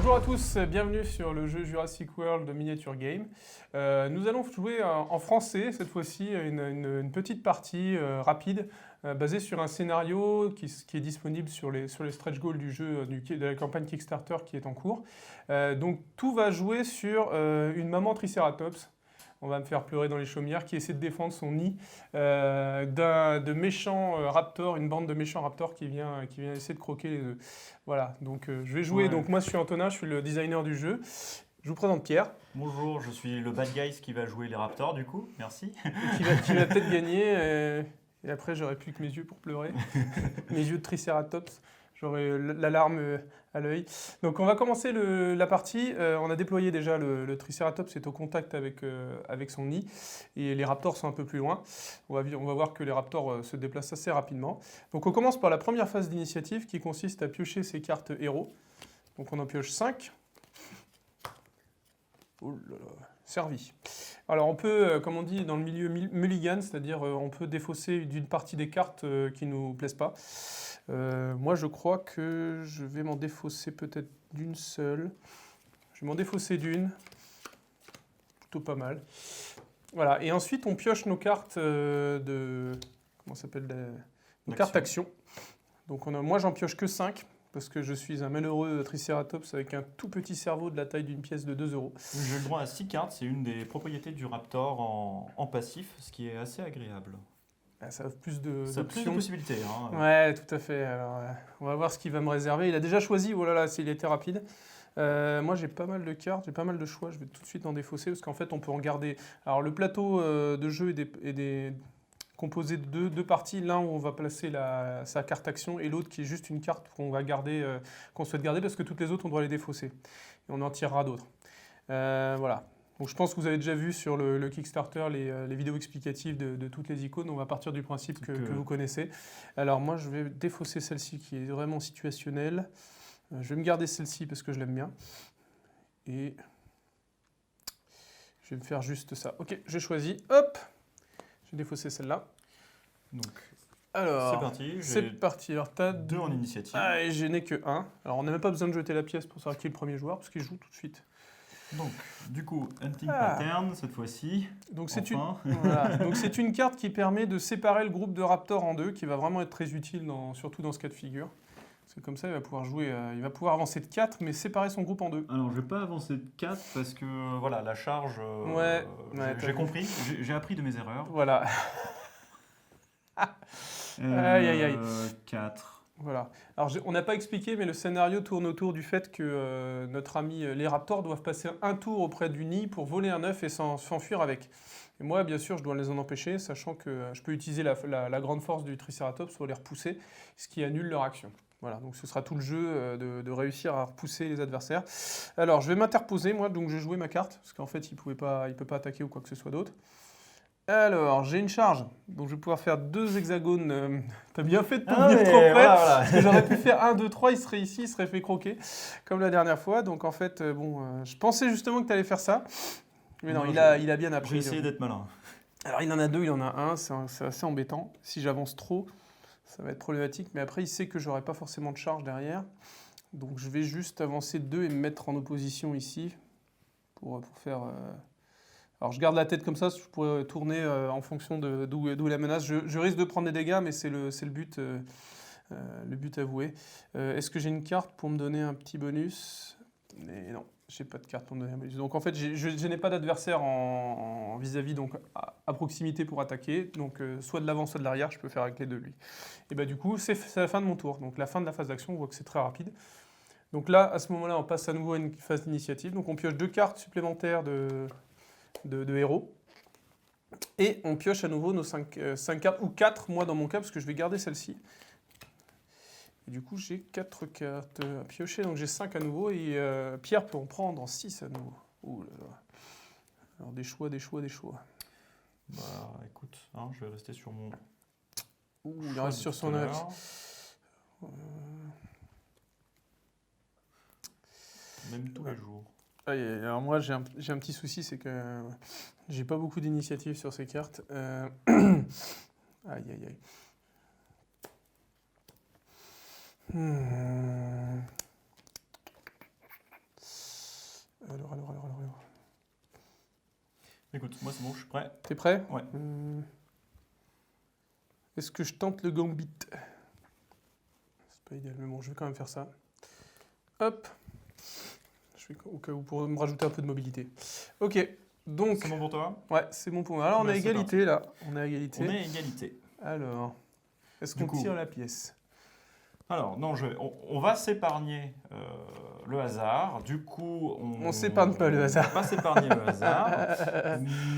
Bonjour à tous, bienvenue sur le jeu Jurassic World Miniature Game. Nous allons jouer en français cette fois-ci une petite partie rapide basée sur un scénario qui est disponible sur les stretch goals du jeu de la campagne Kickstarter qui est en cours. Donc tout va jouer sur une maman Triceratops. On va me faire pleurer dans les chaumières, qui essaie de défendre son nid de méchants raptors, une bande de méchants raptors qui vient essayer de croquer les œufs. Voilà, donc je vais jouer. Ouais. Donc moi je suis Antonin, je suis le designer du jeu. Je vous présente Pierre, Bonjour, je suis le bad guy qui va jouer les Raptors du coup, merci. et qui va peut-être gagner. Et après j'aurai plus que mes yeux pour pleurer. Mes yeux de Triceratops. J'aurai la larme à l'œil. Donc on va commencer la partie. On a déployé déjà le Triceratops est au contact avec son nid. Et les raptors sont un peu plus loin. On va voir que les raptors se déplacent assez rapidement. Donc on commence par la première phase d'initiative qui consiste à piocher ces cartes héros. Donc on en pioche 5. Oh là là, servi. Alors on peut, comme on dit dans le milieu mulligan, c'est-à-dire on peut défausser d'une partie des cartes qui ne nous plaisent pas. Moi je crois que je vais m'en défausser peut-être d'une seule. Je vais m'en défausser d'une. Plutôt pas mal. Voilà, et ensuite on pioche nos cartes Comment ça s'appelle nos cartes action. Donc moi j'en pioche que 5. Parce que je suis un malheureux Triceratops avec un tout petit cerveau de la taille d'une pièce de 2 euros. J'ai le droit à 6 cartes, c'est une des propriétés du Raptor en passif, ce qui est assez agréable. Ah, ça a plus de Ça a plus de possibilités. Hein. Ouais, tout à fait. Alors, on va voir ce qu'il va me réserver. Il a déjà choisi, oh là là, s'il était rapide. Moi, j'ai pas mal de cartes, j'ai pas mal de choix. Je vais tout de suite en défausser parce qu'en fait, on peut en garder. Alors, le plateau de jeu est composé de deux parties. L'un où on va placer sa carte action et l'autre qui est juste une carte qu'on va garder, qu'on souhaite garder parce que toutes les autres, on doit les défausser. Et on en tirera d'autres. Voilà. Donc je pense que vous avez déjà vu sur le Kickstarter les vidéos explicatives de toutes les icônes. On va partir du principe que vous connaissez. Alors moi, je vais défausser celle-ci qui est vraiment situationnelle. Je vais me garder celle-ci parce que je l'aime bien. Et je vais me faire juste ça. Ok, j'ai choisi. Hop, j'ai défaussé celle-là. Donc, alors, c'est parti. C'est parti. Alors, tu as 2 en initiative. Ah, et je n'ai que 1. Alors, on n'a même pas besoin de jeter la pièce pour savoir qui est le premier joueur parce qu'il joue tout de suite. Donc, du coup, Hunting Pattern cette fois-ci. Donc enfin. c'est une carte qui permet de séparer le groupe de raptors en deux, qui va vraiment être très utile, surtout dans ce cas de figure. C'est comme ça, il va pouvoir jouer, il va pouvoir avancer de 4, mais séparer son groupe en deux. Alors, je vais pas avancer de 4 parce que voilà, la charge, Ouais, j'ai compris, j'ai appris de mes erreurs. Voilà. Aïe. 4. Voilà. Alors, on n'a pas expliqué, mais le scénario tourne autour du fait que notre ami, les raptors doivent passer un tour auprès du nid pour voler un œuf et s'enfuir avec. Et moi, bien sûr, je dois les en empêcher, sachant que je peux utiliser la grande force du Triceratops pour les repousser, ce qui annule leur action. Voilà, donc ce sera tout le jeu de réussir à repousser les adversaires. Alors, je vais m'interposer, moi, donc je vais jouer ma carte, parce qu'en fait, il peut pas attaquer ou quoi que ce soit d'autre. Alors, j'ai une charge, donc je vais pouvoir faire 2 hexagones. T'as bien fait de pas venir trop près, voilà. parce que j'aurais pu faire 1, 2, 3, il serait ici, il serait fait croquer, comme la dernière fois. Donc en fait, je pensais justement que tu allais faire ça, mais non, il a bien appris. J'ai essayé d'être malin. Alors il en a 2, il en a 1, c'est assez embêtant. Si j'avance trop, ça va être problématique, mais après il sait que j'aurai pas forcément de charge derrière. Donc je vais juste avancer 2 et me mettre en opposition ici, pour faire... Alors je garde la tête comme ça, je pourrais tourner en fonction d'où est la menace. Je risque de prendre des dégâts, mais c'est le but avoué. Est-ce que j'ai une carte pour me donner un petit bonus? Mais non, j'ai pas de carte pour me donner un bonus. Donc en fait, je n'ai pas d'adversaire en vis-à-vis, donc à proximité pour attaquer. Donc soit de l'avant, soit de l'arrière, je peux faire avec les deux lui. Et bah du coup, c'est la fin de mon tour. Donc la fin de la phase d'action, on voit que c'est très rapide. Donc là, à ce moment-là, on passe à nouveau à une phase d'initiative. Donc on pioche 2 cartes supplémentaires de héros. Et on pioche à nouveau nos 5 cartes, ou 4, moi dans mon cas, parce que je vais garder celle-ci. Et du coup, j'ai 4 cartes à piocher, donc j'ai 5 à nouveau, et Pierre peut en prendre 6 à nouveau. Ouh là là. Alors des choix. Bah écoute, hein, je vais rester sur mon... Ouh, il reste sur son axe. Même tous les jours. Alors moi, j'ai un petit souci, c'est que j'ai pas beaucoup d'initiatives sur ces cartes. Aïe. moi c'est bon, je suis prêt. T'es prêt? Ouais. Est-ce que je tente le gambit? C'est pas idéal, mais bon, je vais quand même faire ça. Hop. Je fais au cas où pour me rajouter un peu de mobilité. Ok, donc... C'est bon pour toi? Ouais, c'est bon pour moi. Alors, on Bah, est à c'est égalité, là. On est à égalité. On est à égalité. Alors, est-ce Du qu'on coup- tire la pièce? Alors, non, on va s'épargner le hasard. Du coup, On s'épargne pas le hasard. On va pas s'épargner le hasard.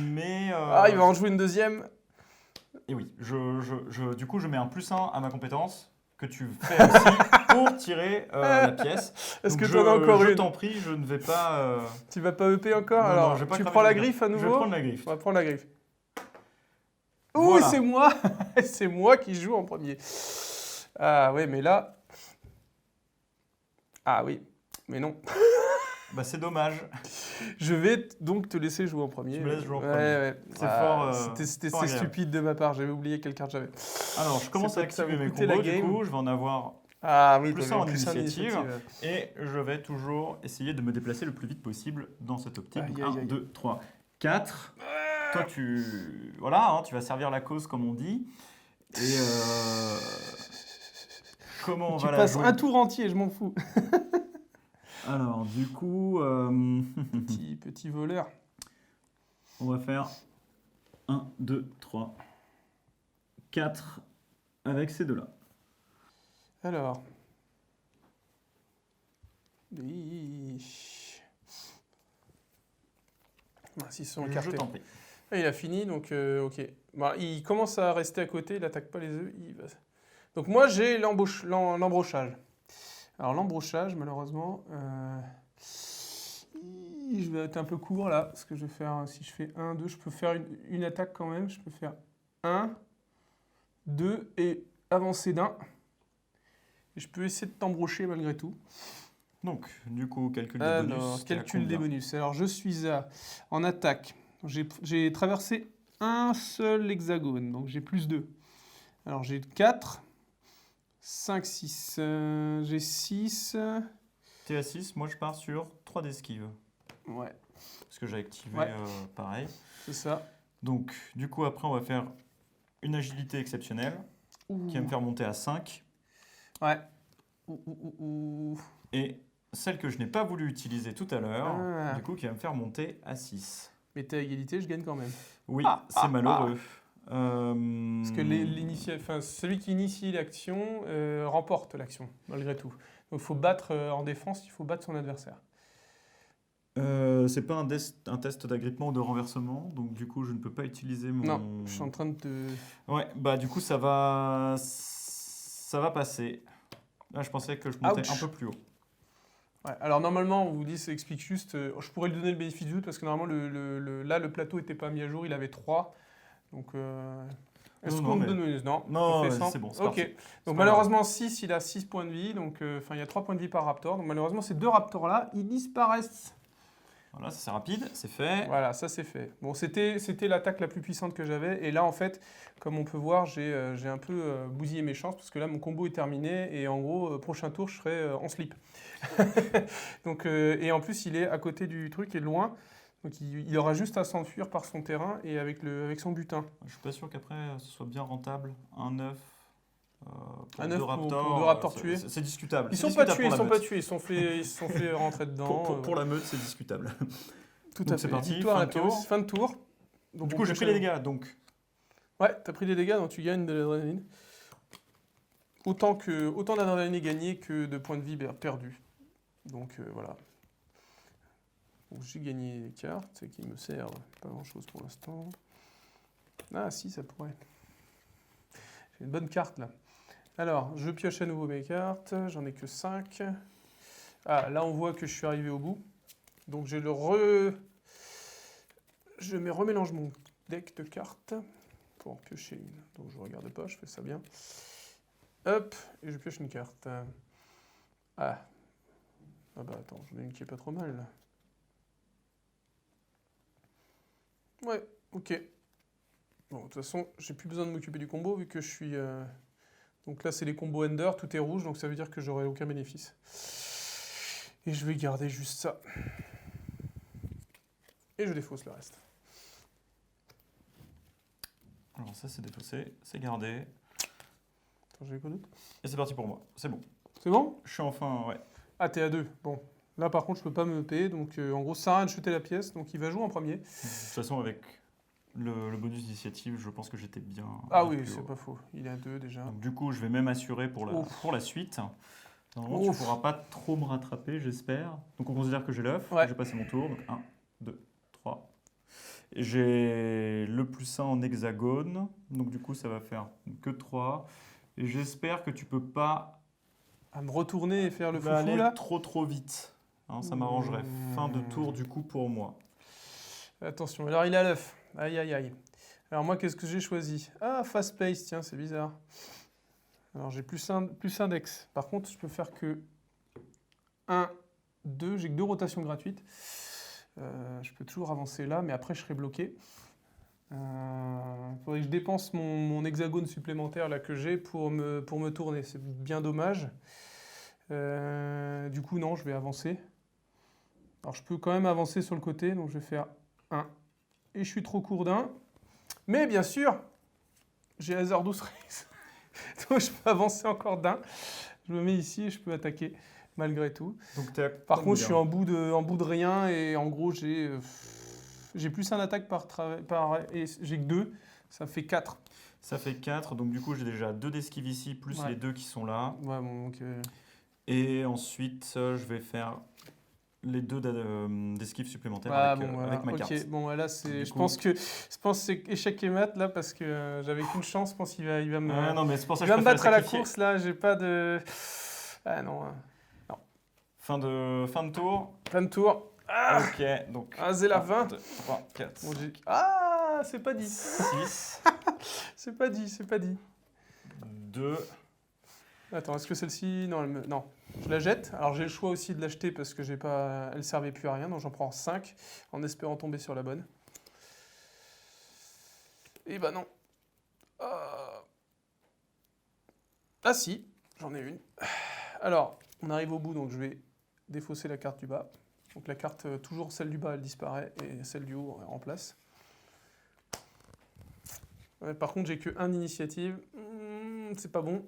Mais... Ah, il va en jouer une deuxième. Et oui, du coup, je mets un +1 à ma compétence que tu fais aussi pour tirer la pièce. Est-ce Donc que tu en as encore Je une? t'en prie, je ne vais pas... Tu vas pas EP encore? Non, non, Alors, je vais pas tu cramer prends la les griffe à Je vais nouveau? prendre la griffe. On va prendre la griffe. Ouh, Voilà. c'est moi! C'est moi qui joue en premier. Ah ouais, mais là... Ah oui, mais non. Bah, c'est dommage. Je vais donc te laisser jouer en premier. Tu me laisses jouer en Ouais, premier. ouais. C'est fort, C'était fort agréable. stupide de ma part, j'avais oublié quelle carte j'avais. Alors, je commence C'est à pas que ça activer vous mes coûtait la combos, du game. coup, je vais en avoir Ah oui, plus t'avais un en plus un initiative. d'initiative. Et je vais toujours essayer de me déplacer le plus vite possible dans cette optique. Aïe, Donc, aïe, 1, aïe. 2, 3, 4. Toi, voilà, hein, tu vas servir la cause, comme on dit. Et comment on Tu va la passes jouer? un tour entier, je m'en fous. Alors, du coup, Petit voleur. on va faire 1, 2, 3, 4 avec ces deux-là. Alors. S'ils sont Je écartés. t'en prie. Ah, il a fini, donc ok. Bah, il commence à rester à côté, il n'attaque pas les œufs. Donc moi, j'ai l'embrochage. Alors l'embrochage, malheureusement, je vais être un peu court là, parce que je vais faire, si je fais 1, 2, je peux faire une attaque quand même. Je peux faire 1, 2 et avancer d'un. Et je peux essayer de t'embrocher malgré tout. Donc, du coup, calcul des Alors, bonus. t'es à calcul des combien? bonus. Alors je suis en attaque. J'ai traversé un seul hexagone, donc j'ai plus 2. Alors j'ai 4, 5, 6, j'ai 6. T'es à 6, moi je pars sur 3 d'esquive. Ouais, Parce que j'ai activé Ouais. pareil. c'est ça. Donc, du coup, après, on va faire une agilité exceptionnelle qui va me faire monter à 5. Ouais. Ouh. Et celle que je n'ai pas voulu utiliser tout à l'heure, Ah. du coup, qui va me faire monter à 6. Mais t'es à égalité, je gagne quand même. Oui, c'est malheureux. Parce que celui qui initie l'action remporte l'action, malgré tout. Donc il faut battre en défense, il faut battre son adversaire. C'est pas un test d'agrippement ou de renversement, donc du coup, je ne peux pas utiliser mon... Non, je suis en train de te... Ouais, bah du coup, ça va passer. Là, je pensais que je montais Ouch. un peu plus haut. Ouais, alors normalement, on vous dit, ça explique juste... je pourrais lui donner le bénéfice du doute parce que normalement, là, le plateau n'était pas mis à jour, il avait 3. Donc, est-ce Non, qu'on me mais- donne bonus? Non, Non, on fait vas-y, 100. c'est bon, c'est Ok. parti. Donc pas malheureusement, 6, il a 6 points de vie. Donc, il y a 3 points de vie par raptor. Donc malheureusement, ces 2 raptors-là, ils disparaissent. Voilà, ça c'est rapide, c'est fait. Voilà, ça c'est fait. Bon, c'était l'attaque la plus puissante que j'avais. Et là, en fait, comme on peut voir, j'ai un peu bousillé mes chances parce que là, mon combo est terminé. Et en gros, prochain tour, je serai en slip. Donc, et en plus, il est à côté du truc et loin. Donc, il aura juste à s'enfuir par son terrain et avec son butin. Je suis pas sûr qu'après ce soit bien rentable. Un 9 pour Un 9 deux pour raptors. deux raptors tués. C'est discutable. Ils C'est sont pas discutable tués, ils pour sont la pas meute. tués. Ils se sont fait rentrer dedans. Pour la meute, c'est discutable. Tout donc à c'est fait. parti, Victoire fin à de la tour. Pyrrhus, fin de tour. Donc, Du on coup, j'ai peut pris les changer. dégâts, donc Ouais, t'as pris des dégâts, donc tu gagnes de l'adrénaline. Autant d'adrénaline est gagné que de points de vie perdus. Donc voilà. Donc, j'ai gagné des cartes qui me servent pas grand chose pour l'instant. Ah si, ça pourrait. J'ai une bonne carte là. Alors, je pioche à nouveau mes cartes, j'en ai que 5. Ah, là on voit que je suis arrivé au bout. Donc je remélange mon deck de cartes pour en piocher une. Donc je regarde pas, je fais ça bien. Hop, et je pioche une carte. Ah bah attends, j'en ai une qui est pas trop mal là. Ouais, ok. Bon, de toute façon, j'ai plus besoin de m'occuper du combo vu que je suis... Donc là, c'est les combos Ender, tout est rouge, donc ça veut dire que j'aurai aucun bénéfice. Et je vais garder juste ça. Et je défausse le reste. Alors ça, c'est défaussé, c'est gardé. Attends, j'ai quoi d'autre? Et c'est parti pour moi. C'est bon. C'est bon? Je suis enfin, ouais. Ah, t'es à 2. Bon. Là, par contre, je peux pas me payer. Donc, en gros, ça sert à rien de jeter la pièce. Donc, il va jouer en premier. De toute façon, avec le bonus d'initiative, je pense que j'étais bien. Ah bien oui, plus c'est haut. pas faux. Il est à 2 déjà. Donc, du coup, je vais même assurer pour la suite. Normalement, tu ne Ouf. pourras pas trop me rattraper, j'espère. Donc, on considère que j'ai l'œuf. Ouais. J'ai passé mon tour. Donc, 1, 2, 3. J'ai le +1 en hexagone. Donc, du coup, ça va faire que 3. Et j'espère que tu peux pas À me retourner et faire le foufou, aller là. trop vite. Hein, ça m'arrangerait. Fin de tour, du coup, pour moi. Attention, alors il a l'œuf. Aïe, aïe, aïe. Alors moi, qu'est-ce que j'ai choisi? Ah, fast pace, tiens, c'est bizarre. Alors j'ai plus un dex. Par contre, je peux faire que 1, 2. J'ai que 2 rotations gratuites. Je peux toujours avancer là, mais après, je serai bloqué. Il faudrait que je dépense mon hexagone supplémentaire là, que j'ai pour me tourner. C'est bien dommage. Du coup, non, je vais avancer. Alors, je peux quand même avancer sur le côté, donc je vais faire 1. Et je suis trop court d'un. Mais bien sûr, j'ai Hazardous Race. Donc, je peux avancer encore d'un. Je me mets ici et je peux attaquer, malgré tout. Donc, t'es à Par contre, je suis combien? en bout de rien et en gros, j'ai plus un attaque et j'ai que 2. Ça fait 4. Ça fait 4, donc du coup j'ai déjà 2 d'esquive ici, plus Ouais. les 2 qui sont là. Ouais, bon, donc, Et ensuite je vais faire les 2 d'esquive supplémentaires ah, avec, bon, voilà. avec ma carte. Ok, bon, là, c'est. Du Je coup- pense que c'est échec et mat là parce que j'avais qu'une chance. Je pense qu'il va me. Ah, non mais c'est pour ça Il que va je me préfère battre à la sacrifier. course là. J'ai pas de. Ah non. Fin de tour. Fin de tour. Ah, Ok, donc ah c'est la 1, fin. 2, 3, 4, Bon, ah, c'est pas dit. 6, C'est pas dit, c'est pas dit. 2. Attends, est-ce que celle-ci. Non, non, je la jette. Alors j'ai le choix aussi de l'acheter parce que j'ai pas. Elle servait plus à rien, donc j'en prends 5 en espérant tomber sur la bonne. Et bah non. Ah si, j'en ai une. Alors, on arrive au bout, donc je vais défausser la carte du bas. Donc la carte, toujours celle du bas, elle disparaît et celle du haut en place. Ouais, par contre, j'ai que 1 initiative. C'est pas bon.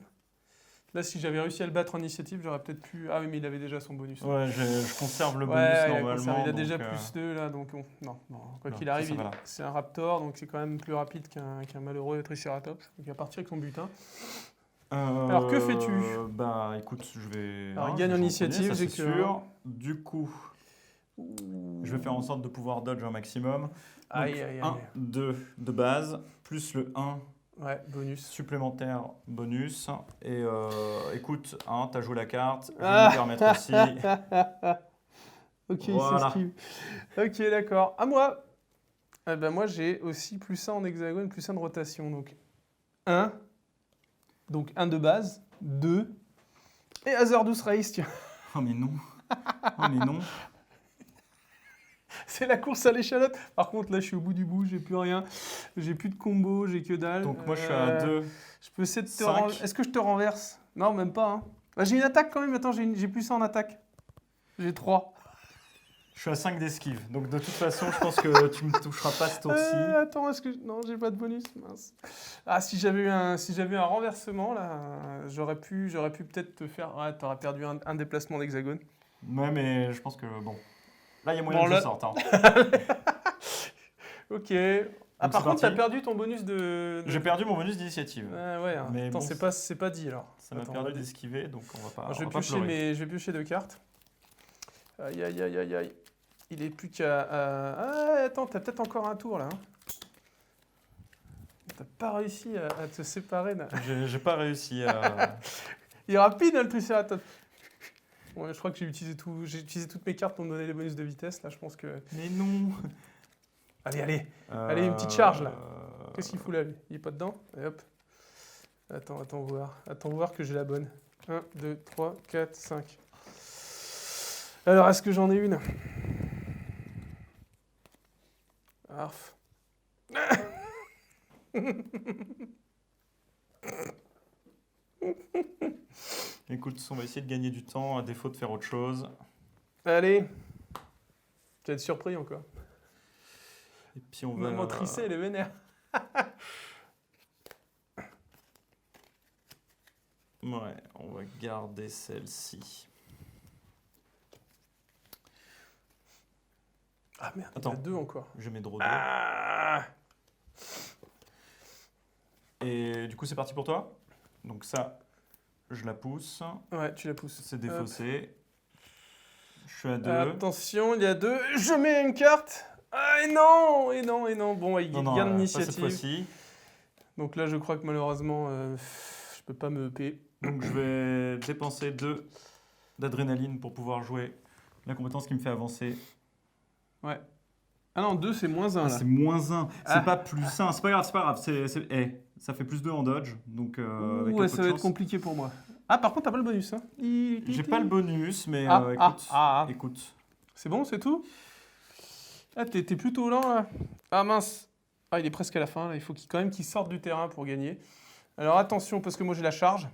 Là, si j'avais réussi à le battre en initiative, j'aurais peut-être pu... Ah oui, mais il avait déjà son bonus. Ouais, je conserve le bonus Ouais, normalement. il a déjà donc, plus 2 là, donc non. Quoi non, qu'il ça, arrive, ça va là. c'est un raptor, donc c'est quand même plus rapide qu'un malheureux triceratops. Donc il va partir avec son butin. Alors, que fais-tu? Bah écoute, je vais. Alors, il je gagne vais en jouer initiative, premier, ça, j'ai c'est que sûr. Du coup, je vais faire en sorte de pouvoir dodge un maximum. Donc, Aïe, aïe, aïe. 1, 2 de base, plus le 1 Ouais, bonus. supplémentaire bonus. Et écoute, hein, t'as joué la carte, je vais Ah. me permettre aussi. Ok, Voilà. il s'esquive. Ok, d'accord. À moi. Eh ben, moi, j'ai aussi plus 1 en hexagone, plus 1 de rotation. Donc 1. Donc 1 de base. 2. Et Hazardous Race, tiens. Oh mais non. Oh mais non. C'est la course à l'échalote. Par contre, là, je suis au bout du bout, j'ai plus rien. J'ai plus de combo, j'ai que dalle. Donc moi je suis à 2. Je peux essayer de te 5. renverser. Est-ce que je te renverse? Non, même pas. Hein. Bah, j'ai une attaque quand même. Attends, j'ai plus 1 en attaque. J'ai 3. Je suis à 5 d'esquive. Donc de toute façon, je pense que tu me toucheras pas ce tour-ci. Attends, est-ce que... Non, j'ai pas de bonus. Mince. Ah, si j'avais eu un renversement, là, j'aurais pu peut-être te faire... Ouais, t'aurais perdu un déplacement d'hexagone. Ouais, mais je pense que bon. Là, il y a moyen Bon, que là- je sorte. Hein. Ok. Ah, Donc, par c'est contre, t'as parti. perdu ton bonus de... J'ai perdu mon bonus d'initiative. Ouais, hein. Mais Attends, bon, c'est pas dit, alors. Ça m'a Attends, permis on va- d'esquiver, donc on va pas, je on vais va pas piocher pleurer. je vais piocher 2 cartes. Aïe, aïe, aïe, aïe, aïe. Il est plus qu'à... Ah, attends, t'as peut-être encore un tour, là. Hein. T'as pas réussi à te séparer, là. J'ai pas réussi à... Il est rapide, hein, le Triceratops. Ouais, je crois que j'ai utilisé toutes mes cartes pour me donner les bonus de vitesse, là, je pense que... Mais non. Allez, Allez, une petite charge, là. Qu'est-ce qu'il fout, là, lui? Il est pas dedans? Et hop. Attends voir. Attends voir que j'ai la bonne. 1, 2, 3, 4, 5. Alors, est-ce que j'en ai une? Arf. Écoute, on va essayer de gagner du temps à défaut de faire autre chose. Allez. Tu vas être surpris encore. Et puis on va... Maman Tricet, elle est vénère. Ouais, on va garder celle-ci. Ah merde, Attends. il y a 2 encore. Je mets draw 2. Ah Et du coup, c'est parti pour toi. Donc ça, je la pousse. Ouais, tu la pousses. C'est défaussé. Je suis à 2. Attention, il y a 2. Je mets une carte. Ah, et non, et non, et non. Bon, il Non, gagne pas l'initiative. cette fois-ci. Donc là, je crois que malheureusement, je peux pas me EP. Donc je vais dépenser 2 d'adrénaline pour pouvoir jouer la compétence qui me fait avancer. Ouais. Ah non, 2, c'est moins 1 Ah, là. c'est moins 1. C'est Ah. pas plus 1. C'est pas grave, c'est pas grave. Ça fait plus 2 en dodge. Donc, avec un Ouais, peu ça de va être chance. compliqué pour moi. Ah, par contre, t'as pas le bonus, hein. J'ai pas le bonus, mais Ah. écoute. C'est bon, c'est tout? Ah, t'es plutôt lent là. Ah mince. Ah, il est presque à la fin là. Il faut quand même qu'il sorte du terrain pour gagner. Alors attention, parce que moi j'ai la charge.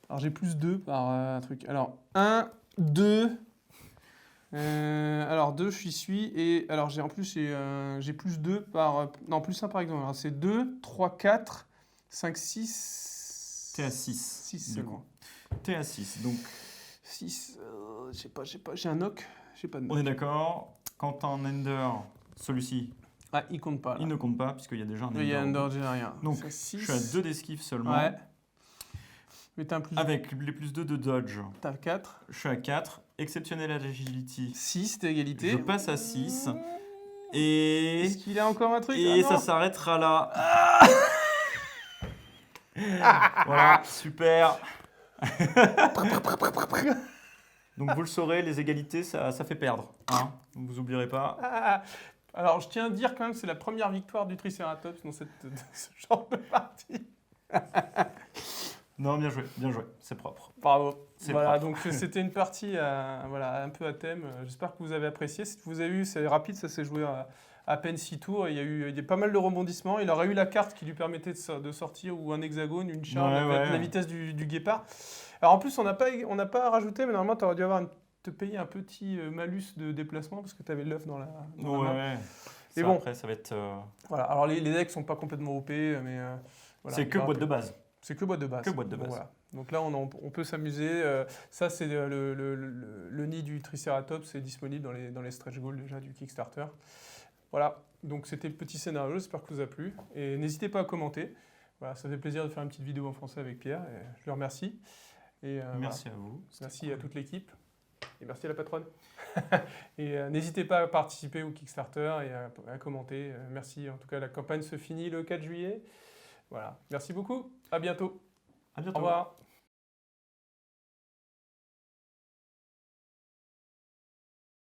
Alors j'ai plus 2 par truc. Alors 1, 2. Alors 2, je suis. Et alors en plus j'ai plus 2 par. Non, plus 1 par exemple. Alors c'est 2, 3, 4, 5, 6. T'es à 6. 6 du seulement. coup. T'es à 6. Donc, 6. Je sais pas. J'ai un knock. J'ai pas de knock. on est d'accord. Quand t'as un ender, celui-ci, Ah, il compte pas là. il ne compte pas, puisqu'il y a déjà un ender. Il y a un under, j'ai rien. Donc, Ça, je six. suis à 2 d'esquive seulement. Ouais. Mais t'as un plus. Avec les plus 2 de dodge, T'as 4. je suis à 4. Exceptionnel agility, 6, t'es égalité. je passe à 6. Et, Est-ce qu'il a encore un truc? et Ah, ça non. s'arrêtera là. Voilà, super. Donc vous le saurez, les égalités, ça fait perdre. Hein, vous oublierez pas. Ah. Alors, je tiens à dire quand même que c'est la première victoire du Triceratops dans ce genre de partie. Non, bien joué, c'est propre. Bravo. C'est Voilà, propre. donc c'était une partie voilà, un peu à thème. J'espère que vous avez apprécié. Si vous avez vu, c'est rapide, ça s'est joué à peine 6 tours. Il y a pas mal de rebondissements. Il aurait eu la carte qui lui permettait de sortir, ou un hexagone, une charge, Ouais, avec ouais. la vitesse du guépard. Alors en plus, on n'a pas rajouté, mais normalement, tu aurais dû te payer un petit malus de déplacement parce que tu avais l'œuf dans la main. Ouais. Mais Ça, bon. après, ça va être. Voilà. Alors les decks sont pas complètement OP, mais voilà. C'est que boîte de base. C'est que boîte de base. Que boîte de Donc, base. voilà. Donc là, on peut s'amuser. Ça, c'est le nid du Triceratops, c'est disponible dans les stretch goals déjà du Kickstarter. Voilà. Donc c'était le petit scénario. J'espère que vous a plu. Et n'hésitez pas à commenter. Voilà, ça fait plaisir de faire une petite vidéo en français avec Pierre. Et je le remercie. Et, Merci voilà. à vous. Merci à toute l'équipe. Et merci à la patronne. Et n'hésitez pas à participer au Kickstarter et à commenter. Merci. En tout cas, la campagne se finit le 4 juillet. Voilà. Merci beaucoup. À bientôt. À bientôt. Au revoir.